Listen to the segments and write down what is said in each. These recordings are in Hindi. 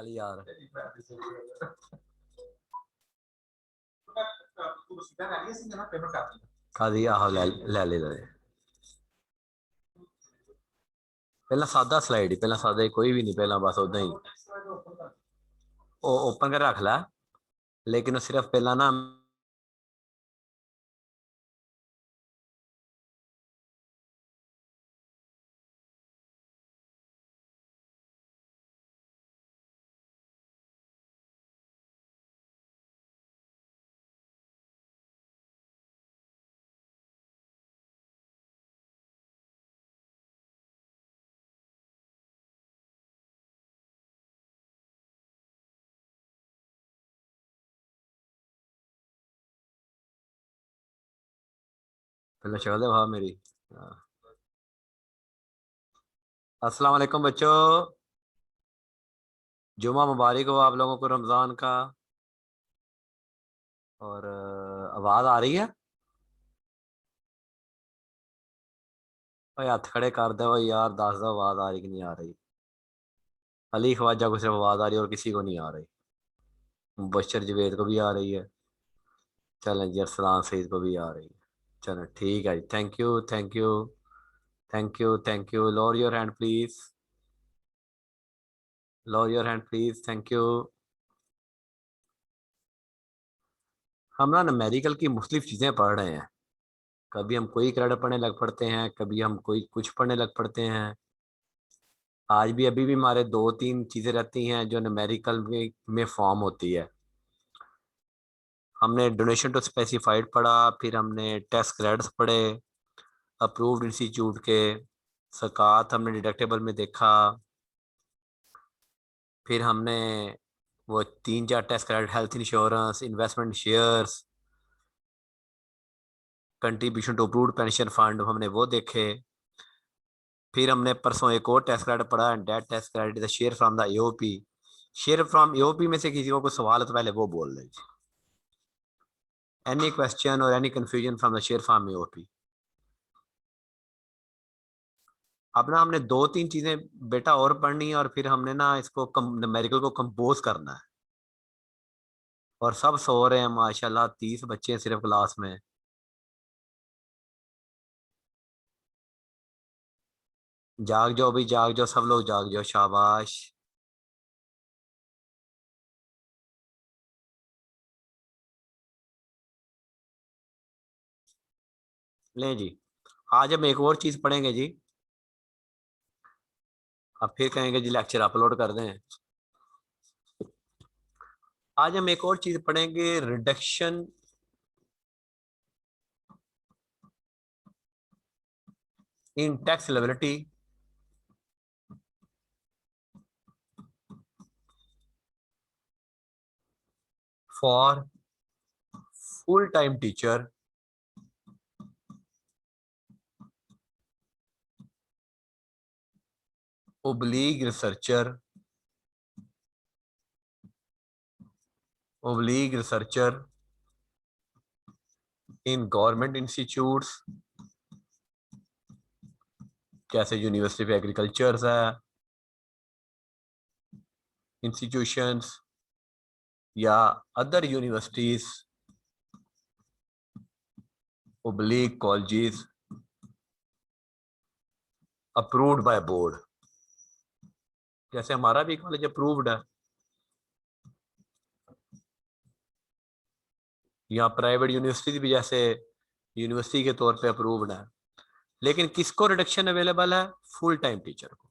चल यार खादी आहो ले ले ले पहला सादा स्लाइड ही पहला सादा ही कोई भी नहीं पहला बस उदा ही ओपन कर रख ला लेकिन सिर्फ पहला ना पहले शक्ल भाव मेरी। अस्सलाम वालेकुम बच्चों, जुमा मुबारक हो आप लोगों को रमजान का। और आवाज आ रही है? भाई हाथ खड़े कर दो यार, दस दो आवाज आ रही कि नहीं आ रही। अली ख्वाजा को सिर्फ आवाज आ रही है और किसी को नहीं आ रही। मुबशर जवेद को भी आ रही है। चलें जी, अरसलान सईद को भी आ रही है। चलो ठीक है जी, thank you thank you thank you thank you. Lower your hand please, lower your hand please, thank you. हम ना मेडिकल की मुख्तलिफ चीज़ें पढ़ रहे हैं। कभी हम कोई क्रेडिट पढ़ने लग पड़ते हैं, कभी हम कोई कुछ पढ़ने लग पड़ते हैं। आज भी अभी भी हमारे दो तीन चीज़ें रहती हैं जो न्यूमेरिकल में फॉर्म होती है। हमने डोनेशन टू स्पेसिफाइड पढ़ा, फिर हमने टेस्ट क्रेडिट्स पढ़े अप्रूव्ड इंस्टीट्यूट के, सकात हमने डिडक्टेबल में देखा। फिर हमने वो तीन चार test credit, health insurance, investment shares, contribution to approved pension fund, हमने वो देखे। फिर हमने परसों एक और टेस्ट क्रेडिट पढ़ा, debt test credit share from the AOP. Share from AOP में से किसी को कोई सवाल है तो पहले वो बोल दे। एनी क्वेश्चन और any confusion from the share from AOP. अब ना हमने दो तीन चीजें बेटा और पढ़नी है और फिर हमने ना इसको न्यूमेरिकल को कंपोज करना है। और सब सो रहे हैं माशाल्लाह, 30 बच्चे हैं सिर्फ क्लास में। जाग जाओ भी, जाग जाओ सब लोग, जाग जाओ, शाबाश। लें जी, आज हम एक और चीज पढ़ेंगे जी। अब फिर कहेंगे जी लेक्चर अपलोड कर दें। आज हम एक और चीज पढ़ेंगे, reduction in tax liability for full time teacher oblique researcher oblique researcher in government institutes, जैसे यूनिवर्सिटी ऑफ एग्रीकल्चर है, इंस्टीट्यूशंस या other universities, oblique colleges approved by board. जैसे हमारा भी कॉलेज अप्रूव्ड है, या प्राइवेट यूनिवर्सिटी भी जैसे यूनिवर्सिटी के तौर पे अप्रूव्ड है। लेकिन किसको रिडक्शन अवेलेबल है? फुल टाइम टीचर को।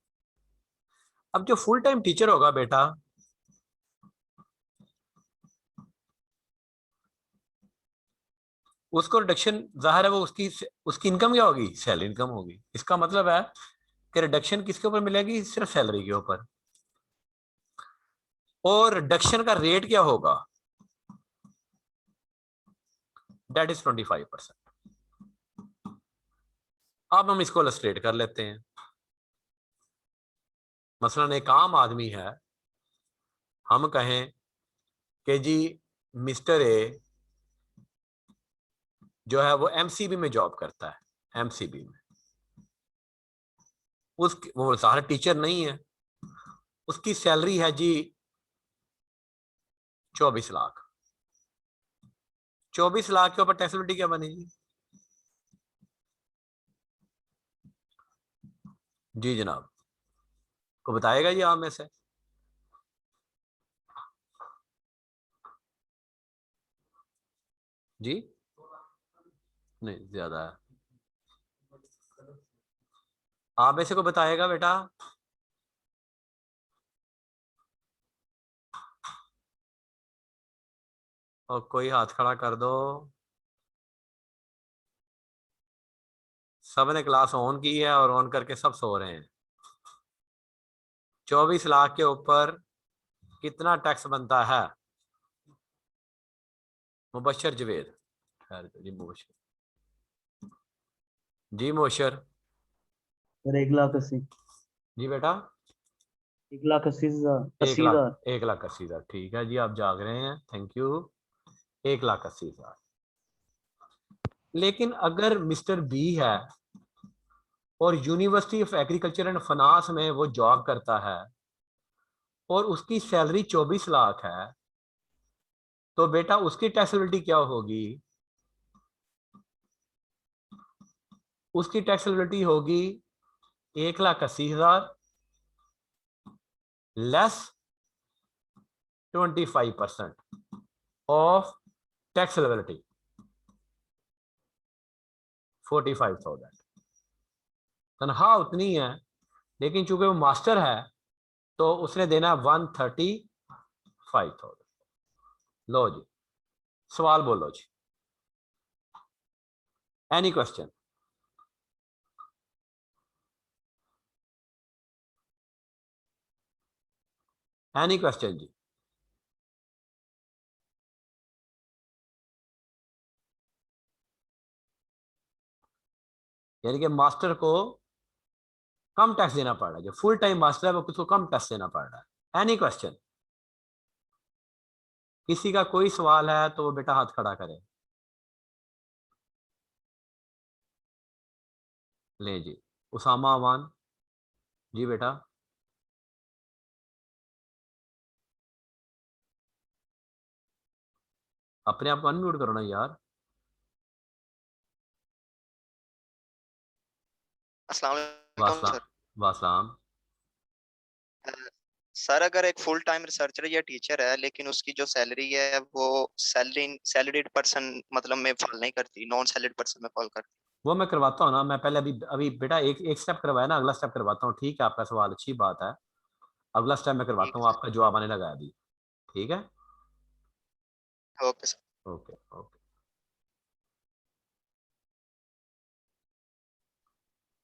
अब जो फुल टाइम टीचर होगा बेटा, उसको रिडक्शन, जाहिर है वो उसकी उसकी इनकम क्या होगी? सैलरी इनकम होगी। इसका मतलब है कि रिडक्शन किसके ऊपर मिलेगी? सिर्फ सैलरी के ऊपर। और रिडक्शन का रेट क्या होगा? That is 25%। अब हम इसको इलस्ट्रेट कर लेते हैं। मसलन एक आम आदमी है, हम कहें कि जी मिस्टर ए जो है वो एमसीबी में जॉब करता है। एमसीबी में उस वो सारा टीचर नहीं है, उसकी सैलरी है जी 24 लाख। 24 लाख के ऊपर टैक्सेबिलिटी क्या बनेगी? जी जनाब, को बताएगा जी आप में से? जी नहीं, ज्यादा है। आप में से को बताएगा बेटा? और कोई हाथ खड़ा कर दो। सबने क्लास ऑन की है और ऑन करके सब सो रहे हैं। 24 लाख के ऊपर कितना टैक्स बनता है? मुबशर जवेद। खैर जी मुबशर। जी मुबशर। सर 1,80,000। जी बेटा। 1,80,000, एक 80,000। लाख 1,80,000 ठीक है जी, आप जाग रहे हैं, थैंक यू। 1,80,000। लेकिन अगर मिस्टर बी है और university of agriculture and finance में वो जॉब करता है और उसकी सैलरी 24 लाख है, तो बेटा उसकी टैक्सेबिलिटी क्या होगी? उसकी टैक्सेबिलिटी होगी 1,80,000 लेस 25% ऑफ टैक्सेबिलिटी 45,000। तनख्वाह उतनी है, लेकिन चूंकि वो मास्टर है तो उसने देना 135,000। लो जी, सवाल बोलो जी। Any question? एनी क्वेश्चन जी? यानी कि मास्टर को कम टैक्स देना पड़ रहा है, जो फुल टाइम मास्टर है वो उसको कम टैक्स देना पड़ रहा है। Any question? किसी का कोई सवाल है तो वो बेटा हाथ खड़ा करे। ले जी, उसामा अवान। जी बेटा। अपने आप को अनम्यूट करो ना यार। अस्सलाम वालेकुम वासलाम। सर। वासलाम। अ, सर अगर एक फुल टाइम रिसर्चर या टीचर है लेकिन उसकी जो सैलरी है वो सैलरीड पर्सन मतलब में फॉल नहीं करती, नॉन सैलरीड पर्सन में फॉल करती। वो मैं करवाता हूँ ना, मैं पहले अभी अभी बेटा एक एक स्टेप करवाया ना, अगला स्टेप करवाता हूँ। ठीक है, आपका सवाल अच्छी बात है। अगला स्टेप मैं ठीक करवाता है हूँ, सर। आपका जवाब आने लगा है अभी। ठीक है। Okay sir. Okay okay.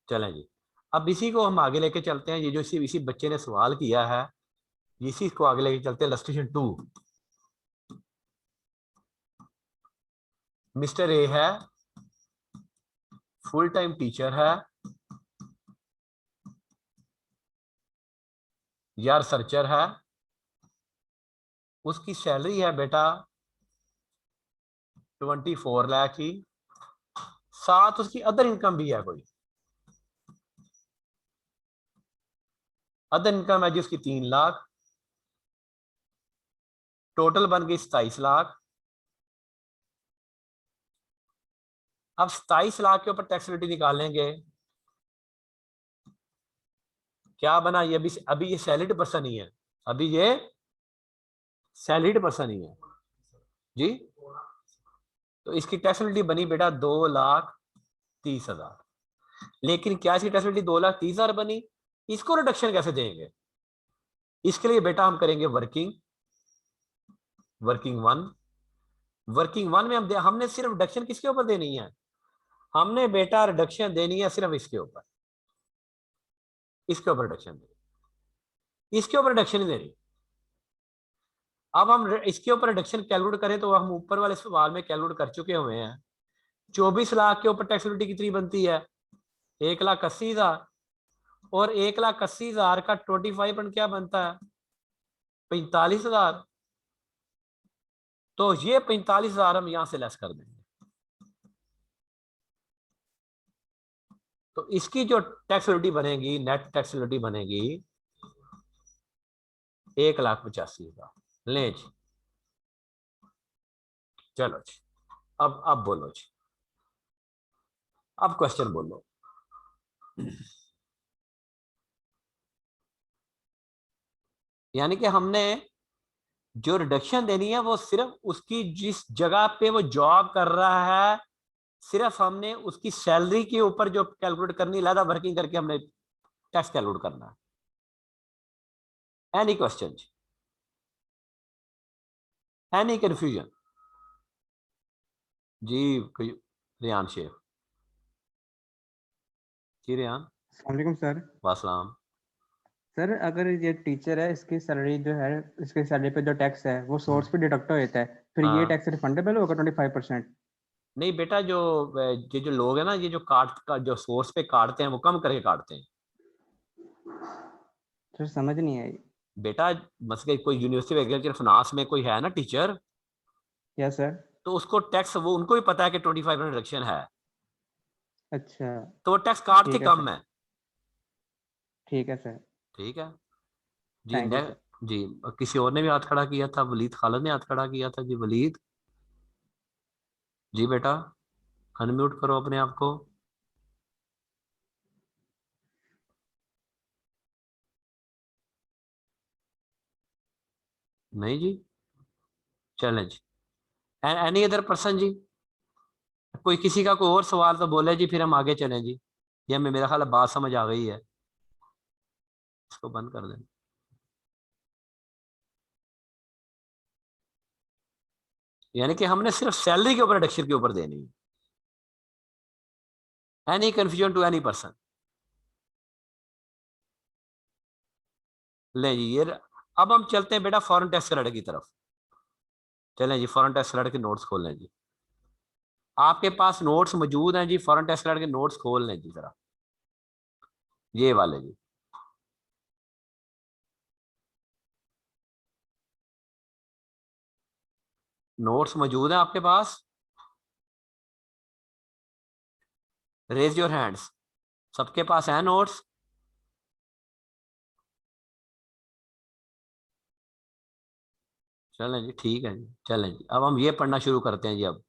चलें जी, अब इसी को हम आगे लेके चलते हैं। ये जो इसी इसी बच्चे ने सवाल किया है, इसी को आगे लेके चलते हैं। इलस्ट्रेशन 2। मिस्टर ए है, फुल टाइम टीचर है या रिसर्चर है। उसकी सैलरी है बेटा 24 लाख की। साथ उसकी अदर इनकम भी है कोई। अदर इनकम है जी उसकी 3 लाख। टोटल बन गई 27 लाख। अब 27 लाख के ऊपर टैक्सेबिलिटी निकालेंगे, क्या बना? ये अभी ये सैलरीड पर्सन ही है। अभी ये सैलरीड पर्सन ही है जी। तो इसकी टैक्सेबिलिटी बनी बेटा 2,30,000। लेकिन क्या इसकी टैक्सेबिलिटी 2,30,000 बनी? इसको रिडक्शन कैसे देंगे? इसके लिए बेटा हम करेंगे working working one. Working one में हमने सिर्फ रिडक्शन किसके ऊपर देनी है? हमने बेटा रिडक्शन देनी है सिर्फ इसके ऊपर। इसके ऊपर रिडक्शन देनी, इसके ऊपर रिडक्शन नहीं देनी। अब हम इसके ऊपर रिडक्शन कैलकुलेट करें तो हम ऊपर वाले सवाल में कैलकुलेट कर चुके हुए हैं। 24 लाख के ऊपर टैक्सेबिलिटी कितनी बनती है? 1,80,000। और 1,80,000 का 25% क्या बनता है? 45,000। तो ये 45,000 हम यहां से लेस कर देंगे। तो इसकी जो टैक्सेबिलिटी बनेगी, नेट टैक्सेबिलिटी बनेगी 1,85,000। ले जी, चलो जी, अब बोलो जी, अब क्वेश्चन बोलो। यानी कि हमने जो रिडक्शन देनी है वो सिर्फ उसकी जिस जगह पे वो जॉब कर रहा है, सिर्फ हमने उसकी सैलरी के ऊपर जो कैलकुलेट करनी, लादा वर्किंग करके हमने टैक्स कैलकुलेट करना है। Any question? Any confusion? जी कोई, रियान शेख जी, रियान। अस्सलाम वालेकुम सर। वासलाम। सर अगर ये टीचर है, इसकी सैलरी जो है, इसके सैलरी पे जो टैक्स है वो सोर्स पे डिडक्ट हो जाता है, फिर ये हाँ टैक्स रिफंडेबल होगा 25%? नहीं बेटा, जो ये जो लोग हैं ना, ये जो काट का जो सोर्स पे काटते हैं वो कम करके काटते हैं सर समझ नहीं आई। बेटा। मसले कोई यूनिवर्सिटी एग्रीकल्चर फाइनेंस में कोई है ना टीचर, यस सर। तो उसको टैक्स, वो उनको भी पता है कि 25% रिडक्शन है, अच्छा। तो वो टैक्स काटते ठीक है कम सर। है। ठीक है सर। ठीक है जी। Thank you sir. जी, किसी और ने भी हाथ खड़ा किया था, वलीद खालिद ने हाथ खड़ा किया था जी। वलीद जी बेटा, अनम्यूट करो अपने आप को। नहीं जी, चैलेंज। एनी अदर पर्सन जी? कोई किसी का कोई और सवाल तो बोले जी, फिर हम आगे चलें जी। ये हमें, मेरा ख्याल है बात समझ आ गई है, इसको बंद कर दें। यानी कि हमने सिर्फ सैलरी के ऊपर रिडक्शन के ऊपर देनी है। Any confusion to any person? ले जी ये अब हम चलते हैं बेटा फॉरेन टैक्स क्रेडिट की तरफ। चलें जी, फॉरेन टैक्स क्रेडिट के नोट्स खोल लें जी। आपके पास नोट्स मौजूद हैं जी, फॉरेन टैक्स क्रेडिट के नोट्स खोल लें जी जरा, ये वाले जी। नोट्स मौजूद हैं आपके पास? Raise your hands. सबके पास है नोट्स? चलें जी, ठीक है जी। चलें जी, अब हम ये पढ़ना शुरू करते हैं जी। अब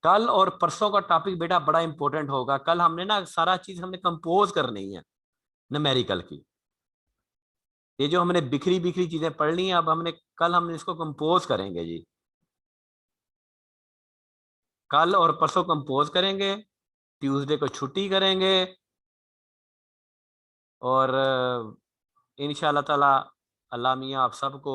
कल और परसों का टॉपिक बेटा बड़ा इंपॉर्टेंट होगा। कल हमने ना सारा चीज हमने कंपोज करनी है, न्यूमेरिकल की। ये जो हमने बिखरी बिखरी चीजें पढ़ ली हैं, अब हमने कल हमने इसको कंपोज करेंगे जी। कल और परसों कंपोज करेंगे, ट्यूसडे को छुट्टी करेंगे, और इंशाल्लाह ताला अल्लाह मियाँ आप सबको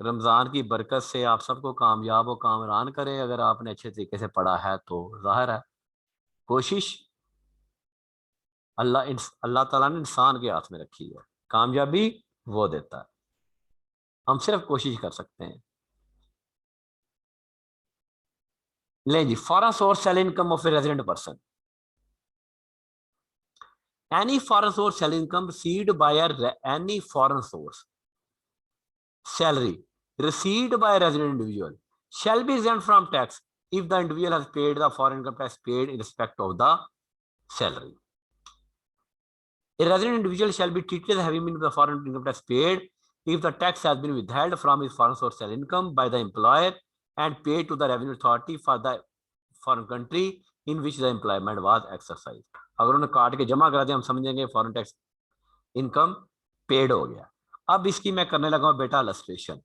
रमज़ान की बरकत से आप सबको कामयाब व कामरान करे। अगर आपने अच्छे तरीके से पढ़ा है तो जाहिर है कोशिश अल्लाह ताला ने इंसान के हाथ में रखी है, कामयाबी वो देता है, हम सिर्फ कोशिश कर सकते हैं। ले जी, foreign source sale income of a resident person. Any foreign source sale income received by any foreign source salary received by a resident individual shall be exempt from tax if the individual has paid the foreign income tax paid in respect of the salary. A resident individual shall be treated as having been the foreign income tax paid if the tax has been withheld from his foreign source income by the employer and paid to the revenue authority for the foreign country in which the employment was exercised. अगर उन्होंने काट के जमा करा दिया, हम समझेंगे फॉरेन टैक्स इनकम पेड हो गया। अब इसकी मैं करने लगा हूं बेटा इलस्ट्रेशन।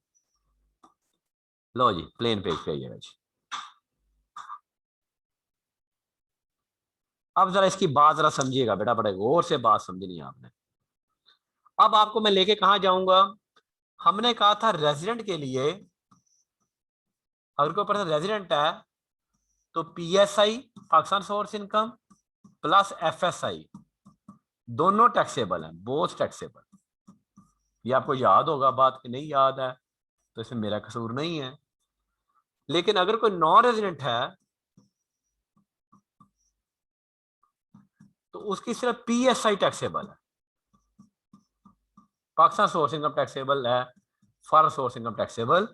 लो जी, प्लेन पेज पे आइएगा जी। अब जरा इसकी बात जरा समझिएगा बेटा, बड़े गौर से बात समझनी है आपने। अब आपको मैं लेके कहां जाऊंगा? हमने कहा था रेजिडेंट के लिए, अगर कोई पर्सन रेजिडेंट है तो PSI Pakistan source income plus FSI दोनों टैक्सेबल हैं, बोथ टैक्सेबल। ये आपको याद होगा बात, कि नहीं याद है तो इसमें मेरा कसूर नहीं है। लेकिन अगर कोई नॉन रेजिडेंट है तो उसकी सिर्फ पीएसआई टैक्सेबल है, पाकिस्तान सोर्स इनकम टैक्सेबल है, फॉरेन सोर्स इनकम टैक्सेबल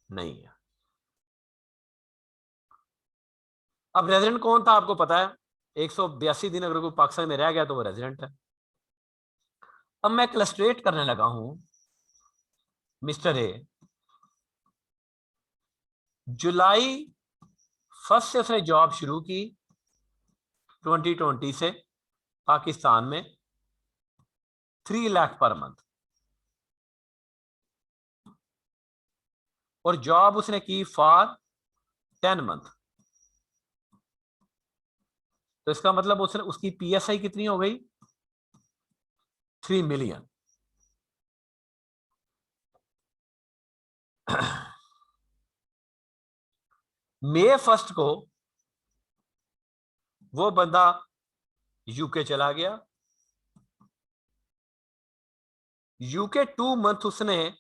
नहीं है। अब रेजिडेंट कौन था आपको पता है, 182 दिन अगर कोई पाकिस्तान में रह गया तो वो रेजिडेंट है। अब मैं क्लस्ट्रेट करने लगा हूं मिस्टर ए, जुलाई 1 से उसने जॉब शुरू की 2020 से पाकिस्तान में 3 लाख पर मंथ, और जॉब उसने की फॉर 10 मंथ। तो इसका मतलब उसने उसकी PSI कितनी हो गई? 3 मिलियन। मई 1 को वो बंदा यूके चला गया। यूके 2 मंथ उसने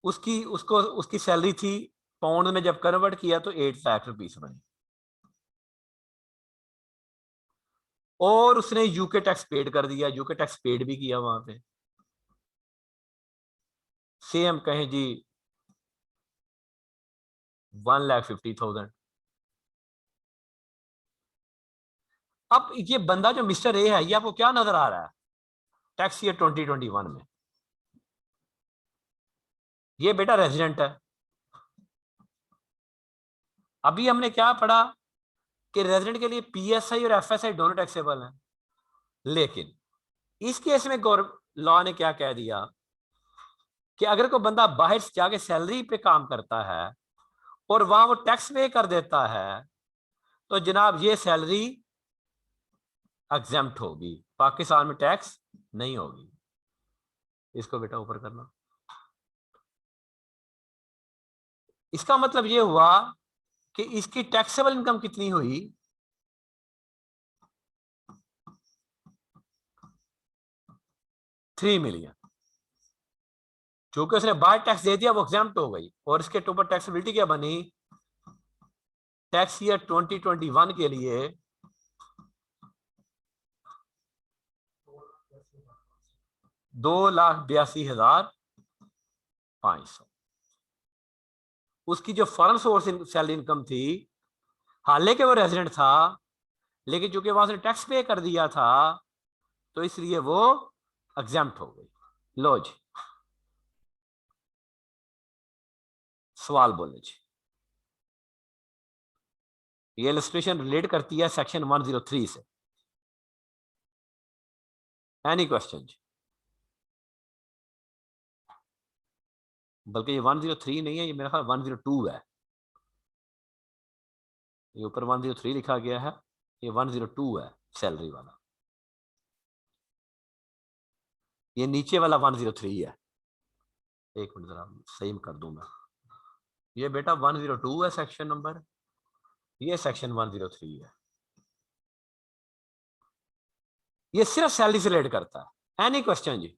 उसकी सैलरी थी पाउंड में, जब कन्वर्ट किया तो 8 लाख रुपीस बनी, और उसने यूके टैक्स पेड कर दिया, यूके टैक्स पेड भी किया वहां पे। सेम कहें जी 1,50,000। अब ये बंदा जो मिस्टर ए है, ये आपको क्या नजर आ रहा है टैक्स ईयर 2021 में? ये बेटा रेजिडेंट है। अभी हमने क्या पढ़ा कि रेजिडेंट के लिए PSI और FSI दोनों टैक्सेबल हैं, लेकिन इस केस में लॉ ने क्या कह दिया कि अगर कोई बंदा बाहर जाके सैलरी पे काम करता है और वहां वो टैक्स पे कर देता है, तो जनाब ये सैलरी एग्जेम्प्ट होगी, पाकिस्तान में टैक्स नहीं होगी। इसको बेटा ऊपर करना। इसका मतलब ये हुआ कि इसकी टैक्सेबल इनकम कितनी हुई? 3 मिलियन। क्योंकि उसने बाहर टैक्स दे दिया, वो एग्जेम्प्ट हो गई, और इसके ऊपर टैक्सेबिलिटी क्या बनी? टैक्स ईयर 2021 के लिए 2,82,500। उसकी जो फॉरेन सोर्स सैलरी इनकम थी, हालांकि वो रेजिडेंट था, लेकिन चूंकि वहां से टैक्स पे कर दिया था, तो इसलिए वो एग्जेम्प्ट हो गई। लो जी, सवाल बोले जी। ये इलस्ट्रेशन रिलेट करती है सेक्शन 103 से। एनी क्वेश्चन जी? बल्कि ये 103 नहीं है, ये मेरा ख्याल 102 है। ये ऊपर 103 लिखा गया है, ये 102 है सैलरी वाला, ये नीचे वाला 103 है। एक मिनट जरा सही कर दूं मैं। ये बेटा 102 है सेक्शन नंबर, ये सेक्शन 103 है। ये सिर्फ सैलरी से रिलेट करता है। एनी क्वेश्चन जी?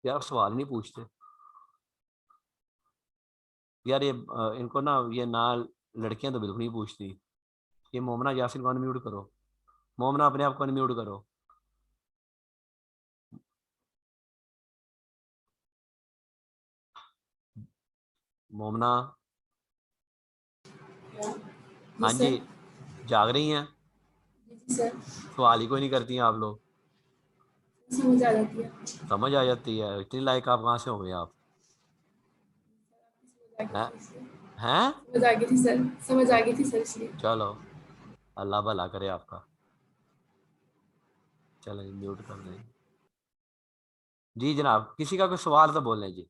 यार सवाल नहीं पूछते यार, ये इनको ना, ये ना लड़कियां तो बिल्कुल नहीं पूछती। ये मोमना यासिन को अनम्यूट करो। मोमना अपने आप को अनम्यूट करो। मोमना, हाँ जी, जाग रही हैं? सर सवाल ही कोई नहीं करती हैं आप लोग। समझ आ जाती है। समझ आ जाती है? इतनी लायक आप कहाँ से हो गए आप? हैं? हैं? समझ आ गई थी सर, समझ आ गई थी सर इसलिए। चलो, अल्लाह भला करे आपका। चलो म्यूट कर दें जी। जनाब किसी का कोई सवाल तो बोलें जी।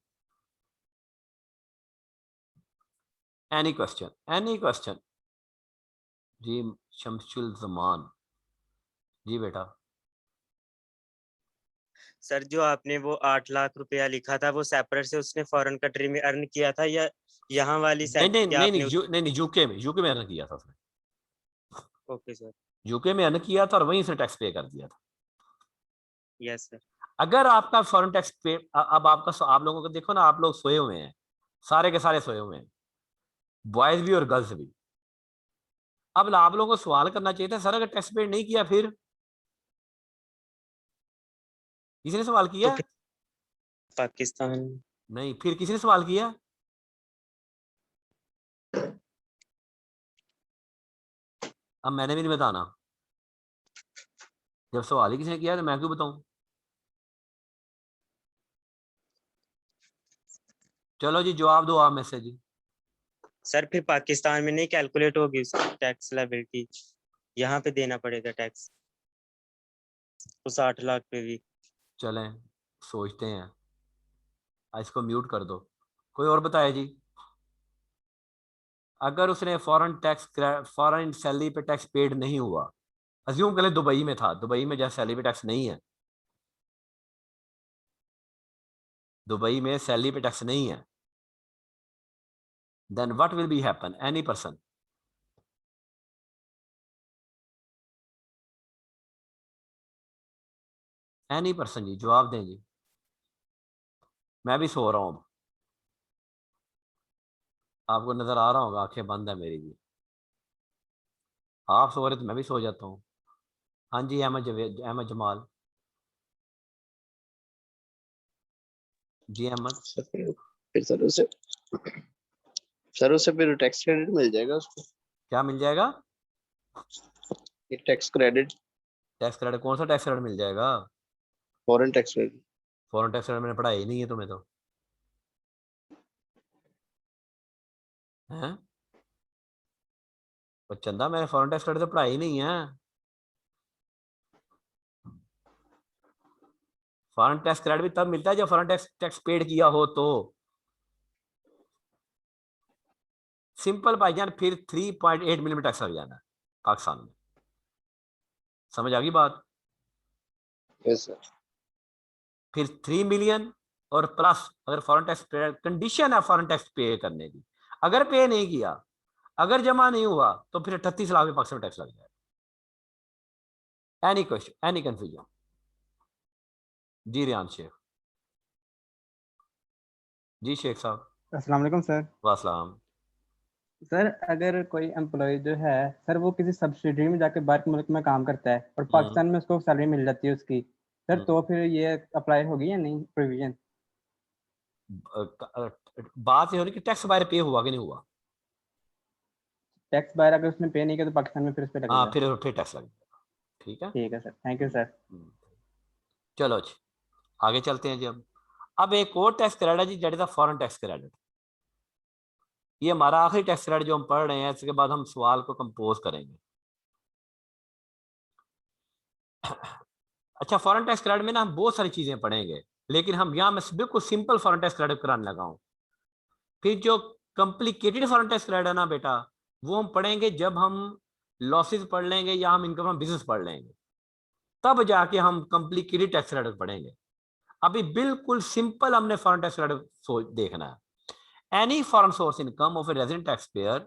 Any question? एनी क्वेश्चन जी? शमसुल जमान जी बेटा। सर जो आपने वो 8 लाख रुपया लिखा था, वो सेपरेट से उसने फॉरेन कंट्री में अर्न किया था या यहाँ वाली नहीं नहीं क्या नहीं आपने? नहीं, नहीं नहीं, यूके में अर्न किया था उसने। Okay sir. यूके में अर्न किया था और वहीं से टैक्स पे कर दिया था। Yes sir. अगर आपका फॉरेन टैक्स पे, अब आपका, आप लोगों को देखो ना, आप लोग सोए हुए हैं, सारे के सारे सोए हुए हैं, बॉयज भी और गर्ल्स भी। अब आप लोगों को सवाल करना चाहिए था, सर अगर टैक्स पे नहीं किया फिर? किसी ने सवाल किया? तो फिर पाकिस्तान। नहीं, फिर किसी ने सवाल किया? अब मैंने भी नहीं बताना। जब सवाल ही किसी ने किया तो मैं क्यों बताऊं? चलो जी जवाब दो आप में से जी। सर फिर पाकिस्तान में नहीं कैलकुलेट होगी उसकी टैक्स लायबिलिटी, यहाँ पे देना पड़ेगा टैक्स उस 8 लाख पे भी। चलें सोचते हैं, इसको म्यूट कर दो। कोई और बताए जी। अगर उसने फॉरेन सैलरी पे टैक्स पेड नहीं हुआ, अज्यूम कर ले दुबई में था, दुबई में जैसे सैलरी पे टैक्स नहीं है, दुबई में सैलरी पे टैक्स नहीं है, then what will be happen any person. Any person जी जवाब दें जी। मैं भी सो रहा हूँ, आपको नजर आ रहा होगा, आंखें बंद है मेरी भी। आप सो रहे तो मैं भी सो जाता हूँ। हाँ जी अहमद जमाल जी। अहमद सर फिर सर उसे फिर टैक्स क्रेडिट मिल जाएगा उसको। क्या मिल जाएगा? एक टैक्स क्रेडिट, टैक्स क्रेडिट? कौन सा टैक्स क्रेडिट मिल जाएगा? Foreign tax credit. Foreign tax credit मैंने पढ़ाई ही नहीं है तुम्हें तो, हैं? और चंदा मैंने फॉरेन टैक्स क्रेडिट तो पढ़ाई ही नहीं है। फॉरेन टैक्स क्रेडिट भी तब मिलता है जब फॉरेन टैक्स पेड किया हो तो। सिंपल भाईजान, फिर 3.8 मिलियन टैक्स लग जाना है पाकिस्तान में। समझ आ गई बात? Yes sir. फिर 3 मिलियन और प्लस अगर फॉरेन टैक्स कंडीशन है फॉरेन टैक्स पे करने की, अगर पे नहीं किया, अगर जमा नहीं हुआ तो फिर 38 लाख में पाकिस्तान में टैक्स लग जाएगा। Any question, any confusion? जी रियान शेख जी। शेख साहब अस्सलाम वालेकुम सर। वासलाम। सर अगर कोई एम्प्लॉय जो है सर वो किसी सब्सिडी में जाके बाहर के मुल्क में काम करता है और पाकिस्तान में उसको सैलरी मिल जाती है उसकी, सर तो फिर ये अप्लाई होगी या नहीं प्रोविजन? बात ये हो रही कि टैक्स बाहर पे हुआ कि नहीं हुआ। टैक्स बाहर अगर उसने पे नहीं किया तो पाकिस्तान में फिर उस पर हाँ लगेगा। फिर टैक्स लग जाएगा। ठीक है, ठीक है सर, थैंक यू सर। चलो जी आगे चलते हैं जी। अब एक और टैक्स क्रेडिट है जी, that is the foreign tax credit. ये हमारा आखिरी टैक्स क्रेडिट जो हम पढ़ रहे हैं, इसके बाद हम सवाल को कंपोज करेंगे। अच्छा, फॉरेन टैक्स क्रेडिट में ना हम बहुत सारी चीजें पढ़ेंगे, लेकिन हम यहाँ मैं बिल्कुल सिंपल फॉरेन टैक्स क्रेडिट कराने लगा हूँ। फिर जो कॉम्प्लिकेटेड फॉरेन टैक्स क्रेडिट है ना बेटा, वो हम पढ़ेंगे जब हम लॉसेस पढ़ लेंगे या हम इनकम बिजनेस पढ़ लेंगे, तब जाके हम कॉम्प्लिकेटेड टैक्स क्रेडिट पढ़ेंगे। अभी बिल्कुल सिंपल हमने फॉरेन टैक्स क्रेडिट देखना है। Any foreign source income of a resident tax payer.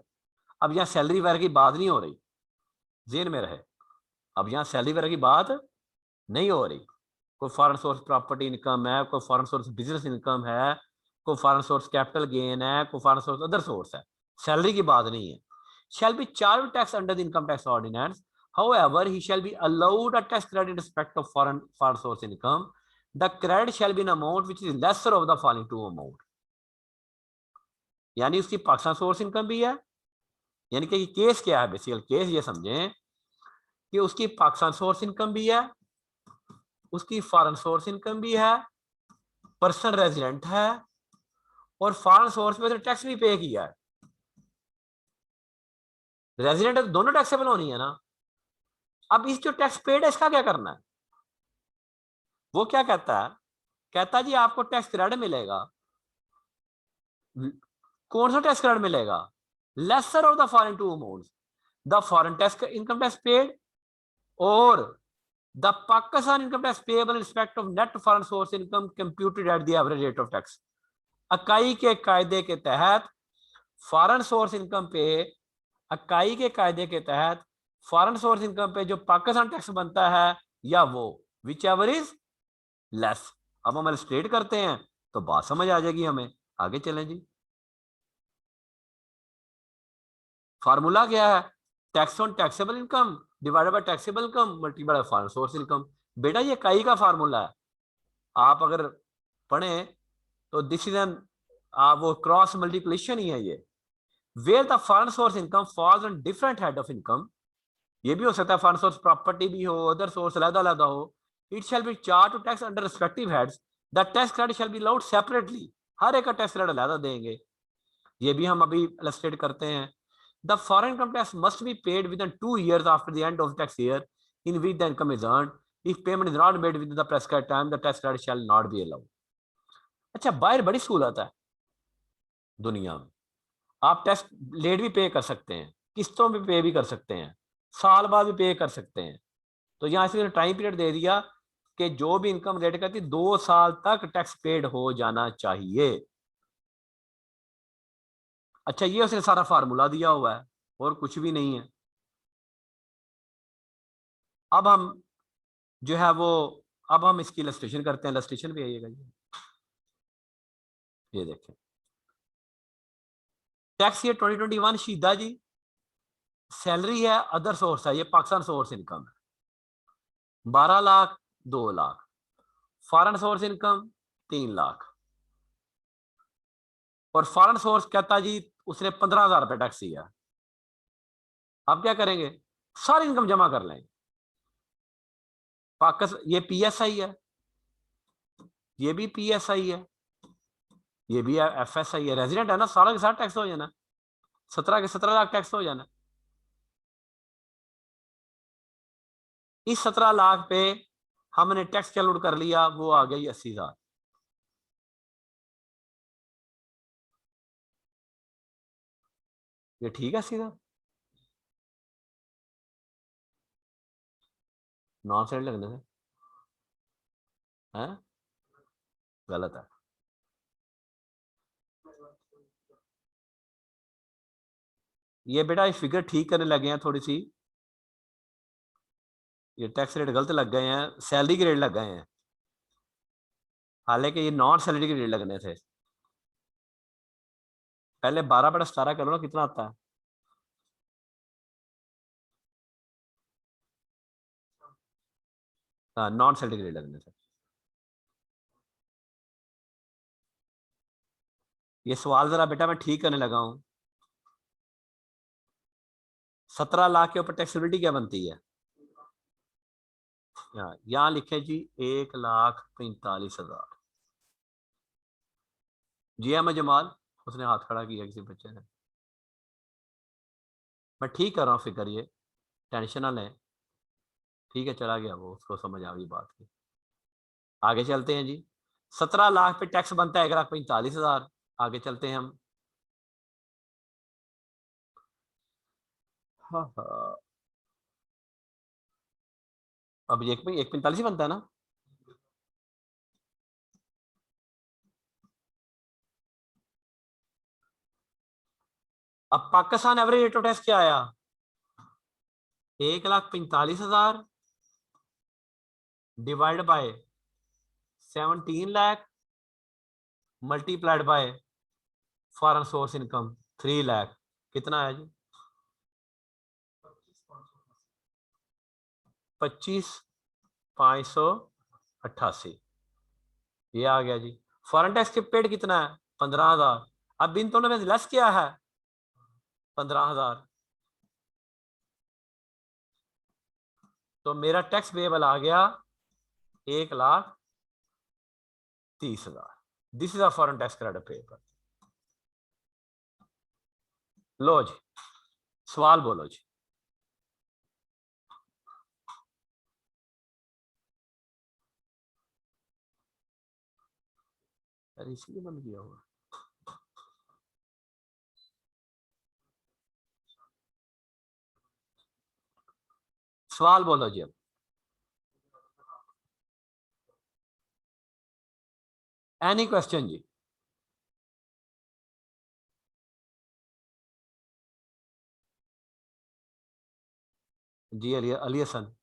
अब यहाँ सैलरी वगैरह की बात नहीं हो रही, जेन में रहे। अब यहाँ सैलरी वगैरह की बात नहीं हो रही। कोई फॉरेन सोर्स प्रॉपर्टी इनकम है, कोई फॉरेन सोर्स बिजनेस इनकम है, कोई फॉरेन सोर्स कैपिटल गेन है, कोई फॉरेन सोर्स अदर सोर्स है, सैलरी की बात नहीं है। Shall be charge tax under the income tax ordinance, however he shall be allowed a tax credit in respect of foreign source income. The credit shall be an amount which is lesser of the following two amount. यानी उसकी पाकिस्तान सोर्स इनकम भी है, यानी कि केस क्या है, बेसिकल केस ये समझें कि उसकी पाकिस्तान सोर्स इनकम भी है, उसकी फॉरेन सोर्स इनकम भी है, पर्सनल रेजिडेंट है, और फॉरेन सोर्स पे तो टैक्स भी पे किया है। रेजिडेंट तो दोनों टैक्सेबल होनी है ना। अब इस जो टैक्स पेड है इसका क्या करना है? वो क्या कहता है, कहता है जी आपको टैक्स क्रेडिट मिलेगा। कौन सा टैक्स क्रेडिट मिलेगा? Lesser of the foreign two amounts, the foreign tax income tax paid और the Pakistan income tax payable in respect of net foreign source income computed at the average rate of tax. इकाई के कायदे के तहत फॉरेन सोर्स इनकम पे, इकाई के कायदे के तहत फॉरेन सोर्स इनकम पे जो पाकिस्तान टैक्स बनता है, या वो विच एवर इज लेस। अब हम इलस्ट्रेट करते हैं तो बात समझ आ जाएगी हमें। आगे चलें जी। फार्मूला क्या है? Tax on taxable income divided by taxable income multiplied by foreign source income. बेटा ये इकाई का फार्मूला है, आप अगर पढ़ें तो दिस इज एन वो क्रॉस मल्टीप्लिकेशन ही है ये। Where the foreign source income falls on different head of income, ये भी हो सकता है फॉरेन सोर्स प्रॉपर्टी भी हो, अदर सोर्स अलग-अलग हो, it shall be charge to tax under respective heads, the tax credit shall be allowed separately. हर एक का टैक्स रेट अलग देंगे। ये भी हम अभी इलस्ट्रेट करते हैं। The foreign income tax must be paid with in 2 years after the end of tax year in which the income is earned. If payment is not made with the prescribed time the tax rate shall not be allowed. अच्छा, बाहर बड़ी सहूलत है दुनिया में, आप टैक्स लेट भी पे कर सकते हैं, किस्तों में पे भी कर सकते हैं, साल बाद भी पे कर सकते हैं। तो यहाँ से टाइम पीरियड दे दिया कि जो भी इनकम रेट करती 2 साल तक टैक्स पेड हो जाना चाहिए। अच्छा, ये उसने सारा फार्मूला दिया हुआ है और कुछ भी नहीं है। अब हम जो है वो अब हम इसकी इलस्ट्रेशन करते हैं। इलस्ट्रेशन भी आइएगा ये देखें। टैक्स ईयर 2021 शीदा जी, सैलरी है, अदर सोर्स है, ये पाकिस्तान सोर्स इनकम है 12 lakh 2 lakh, foreign source income 3 lakh, और फॉरेन सोर्स कहता जी उसने 15,000 रुपये टैक्स दिया। आप क्या करेंगे, सारी इनकम जमा कर लेंगे। पाकिस्तान ये PSI है, ये भी PSI है, ये भी FSI है, रेजिडेंट है ना, सारा के साथ टैक्स हो जाना, 17 के 17 लाख टैक्स हो जाना। इस 17 लाख पे हमने टैक्स कैलकुलेट कर लिया, वो आ गई 80,000। ये ठीक है सीधा, नॉन साइड लगने से है गलत है। ये बेटा ये फिगर ठीक करने लगे हैं थोड़ी सी, ये टैक्स रेट गलत लग गए हैं, सैलरी के रेट लग गए हैं, हालांकि ये नॉन सैलरी के रेट लगने थे। पहले 12/17 करो ना, कितना आता है? हाँ, नॉन सैलरी के रेट लगने थे। ये सवाल जरा बेटा मैं ठीक करने लगा हूं। 17 लाख के ऊपर टैक्सेबिलिटी क्या बनती है? यहाँ लिखे जी 1,45,000। जी अहमद जमाल, उसने हाथ खड़ा किया किसी बच्चे ने। मैं ठीक कर रहा हूँ फिक्र, ये टेंशन ना लें। ठीक है, चला गया वो, उसको समझ आ गई बात की। आगे चलते हैं जी। 17 लाख पे टैक्स बनता है 1,45,000। आगे चलते हैं हम। हाँ हाँ, अब 1,45 ही बनता है ना। अब Pakistan average rate of tax क्या आया? 1,45,000 divide by 17 lakh multiplied by foreign source income 3 lakh. कितना है जी? 25,588। ये आ गया जी। फॉरेन टैक्स के पेड कितना है? 15,000। अब इन दोनों में लेस क्या है? 15,000। तो मेरा टैक्स पेबल आ गया 1,30,000। This is a foreign tax credit paper. लो जी, सवाल बोलो जी। अरे इसलिए बंद किया हुआ। सवाल बोलो जी। अब एनी क्वेश्चन जी? जी अली हसन।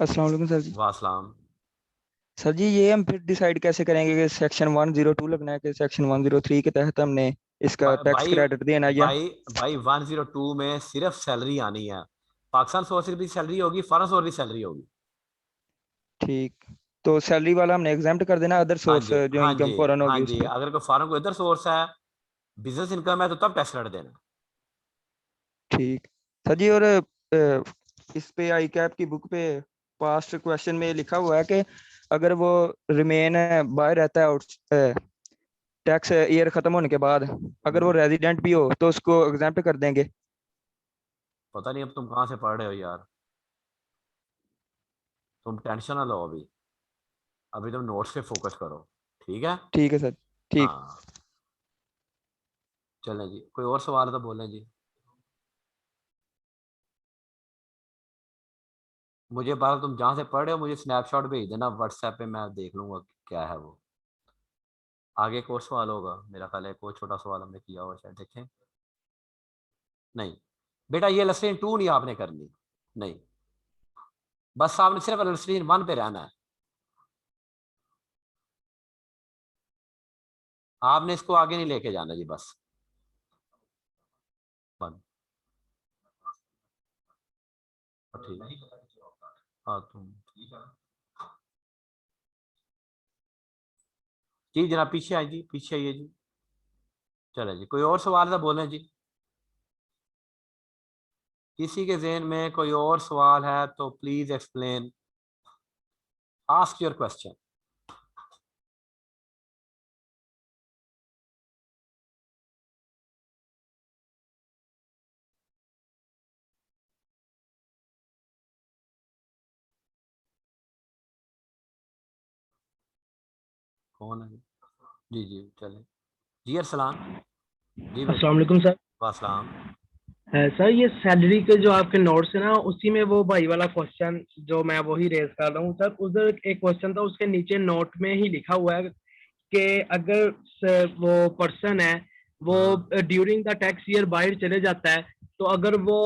अस्सलाम वालेकुम सर जी। वासलाम। सर जी ये हम फिर डिसाइड कैसे करेंगे कि सेक्शन 102 लगना है कि सेक्शन 103 के तहत हमने इसका टैक्स भाई क्रेडिट देना है या भाई भाई 102 में सिर्फ सैलरी आनी है। पाकिस्तान सोर्स की भी सैलरी होगी, फॉरेन सोर्स की सैलरी होगी। ठीक, तो सैलरी वाला हमने एग्जाम्प्ट कर देना, अदर हाँ सोर्स जी, जो हाँ इनकम जी, फॉरेन हाँ होगी उस जी। पे। अगर कोई फॉरेन को इधर सोर्स है, बिजनेस इनकम है, तो तब टैक्स क्रेडिट देना। ठीक सर जी। और इस पे आई कैप की बुक पे पास्ट क्वेश्चन में लिखा हुआ है कि अगर वो रिमेन बाहर रहता है टैक्स ईयर खत्म होने के बाद, अगर वो रेजिडेंट भी हो तो उसको एग्जाम्प्ट कर देंगे। पता नहीं अब तुम कहाँ से पढ़ रहे हो यार, तुम टेंशन ना लो अभी, अभी तुम नोट्स पे फोकस करो, ठीक है। ठीक है सर, ठीक। हाँ चलें जी, कोई और सवाल है तो बोलें जी। मुझे बात, तुम जहाँ से पढ़ रहे हो मुझे स्नैपशॉट भेज देना व्हाट्सएप पे, मैं देख लूंगा क्या है वो। आगे एक और सवाल होगा मेरा ख्याल है, एक और छोटा सवाल हमने किया हुआ शायद, देखें। नहीं बेटा, ये लेसन 2 नहीं आपने करनी, नहीं, बस आपने सिर्फ लेसन 1 पे रहना है। आपने इसको आगे नहीं लेके जाना जी, बस बंद। ठीक है, हाँ तुम जी जनाब पीछे आए जी, पीछे आइए जी। चले जी, कोई और सवाल था बोलें जी। किसी के ज़हन में कोई और सवाल है तो please explain, ask your question. कौन है जी? जी चले जी, अरसलान जी बेटा। अस्सलाम वालेकुम सर। वासलाम। सर ये सैलरी के जो आपके नोट्स है ना, उसी में वो भाई वाला क्वेश्चन जो मैं वही रेज कर रहा हूँ सर। उधर एक क्वेश्चन था, उसके नीचे नोट में ही लिखा हुआ है कि अगर वो पर्सन है वो ड्यूरिंग द टैक्स ईयर बाहर चले जाता है, तो अगर वो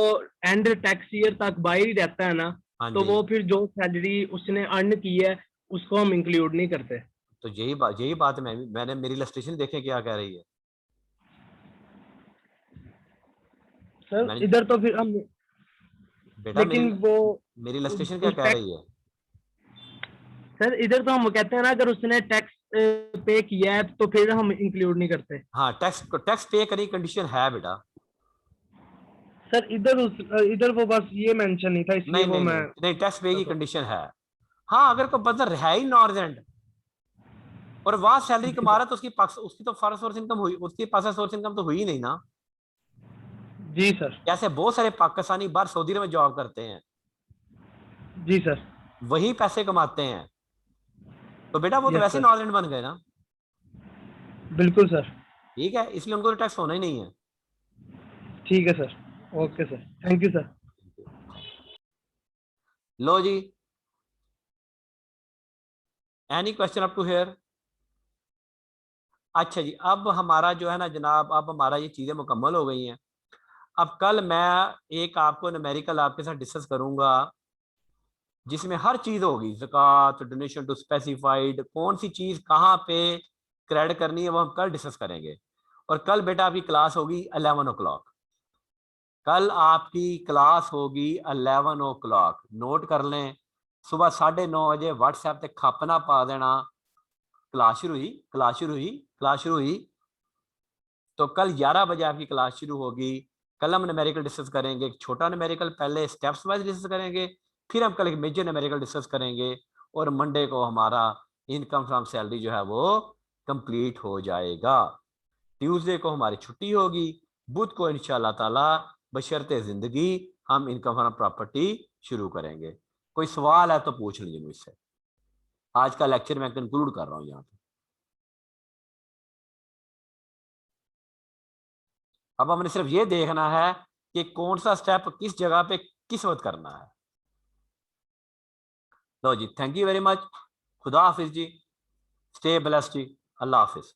एंड टैक्स ईयर तक बाहर ही रहता है ना, हाँ तो जी, वो फिर जो सैलरी उसने अर्न की है उसको हम इंक्लूड नहीं करते। तो यही बात मैंने मेरी इलस्ट्रेशन देखे क्या कह रही है। सर मैंने इधर तो फिर हम, बेटा लेकिन वो मेरी इलस्ट्रेशन क्या उस कह रही है। सर इधर तो हम कहते हैं ना, अगर उसने टैक्स पे किया है तो फिर हम इंक्लूड नहीं करते। हाँ टैक्स पे करने की कंडीशन है बेटा। सर इधर वो बस ये मेंशन नहीं था, इसलिए नहीं वो नहीं मैं नहीं नहीं, टैक्स पे की कंडीशन है। हाँ अगर कोई बंदा है ही नॉन रेजिडेंट और वहां सैलरी कमा रहा है, तो उसकी तो फर्स्ट सोर्स इनकम हुई, उसकी पास सोर्स इनकम तो हुई ही नहीं ना। जी सर। जैसे बहुत सारे पाकिस्तानी बाहर सऊदी अरब में जॉब करते हैं, जी सर। वही पैसे कमाते हैं, तो बेटा वो तो यस वैसे सर। नॉन रेजिडेंट बन गए ना। बिल्कुल सर। ठीक है, इसलिए उनको तो टैक्स होना ही नहीं है। ठीक है sir. Okay sir, thank you sir. लो जी, any question up to here. अच्छा जी, अब हमारा जो है ना जनाब, अब हमारा ये चीज़ें मुकम्मल हो गई हैं। अब कल मैं एक आपको न्यूमेरिकल आपके साथ डिस्कस करूंगा, जिसमें हर चीज़ होगी, ज़कात, डोनेशन टू स्पेसिफाइड, कौन सी चीज़ कहाँ पे क्रेडिट करनी है वो हम कल डिस्कस करेंगे। और कल बेटा आपकी क्लास होगी 11 o'clock। कल आपकी क्लास होगी 11 o'clock, नोट कर लें। सुबह 9:30 बजे व्हाट्सएप पे खापना पा देना, क्लास शुरू हुई, क्लास शुरू हुई, क्लास शुरू हुई। तो कल 11 बजे आपकी क्लास शुरू होगी। कल हम न्यूमेरिकल डिस्कस करेंगे, एक छोटा न्यूमेरिकल पहले स्टेप्स वाइज डिस्कस करेंगे, फिर हम कल एक मेजर न्यूमेरिकल डिस्कस करेंगे, और मंडे को हमारा इनकम फ्रॉम सैलरी जो है वो कंप्लीट हो जाएगा। ट्यूसडे को हमारी छुट्टी होगी, बुध को इंशाल्लाह ताला बशर्ते जिंदगी हम इनकम फ्रॉम प्रॉपर्टी शुरू करेंगे। कोई सवाल है तो पूछ लीजिए मुझसे। आज का लेक्चर मैं कंक्लूड कर रहा हूँ यहाँ पे। अब हमने सिर्फ ये देखना है कि कौन सा स्टेप किस जगह पे किस वक्त करना है। लो जी, थैंक यू वेरी मच। खुदा हाफिज जी, स्टे ब्लेस्ड जी, अल्लाह हाफिज।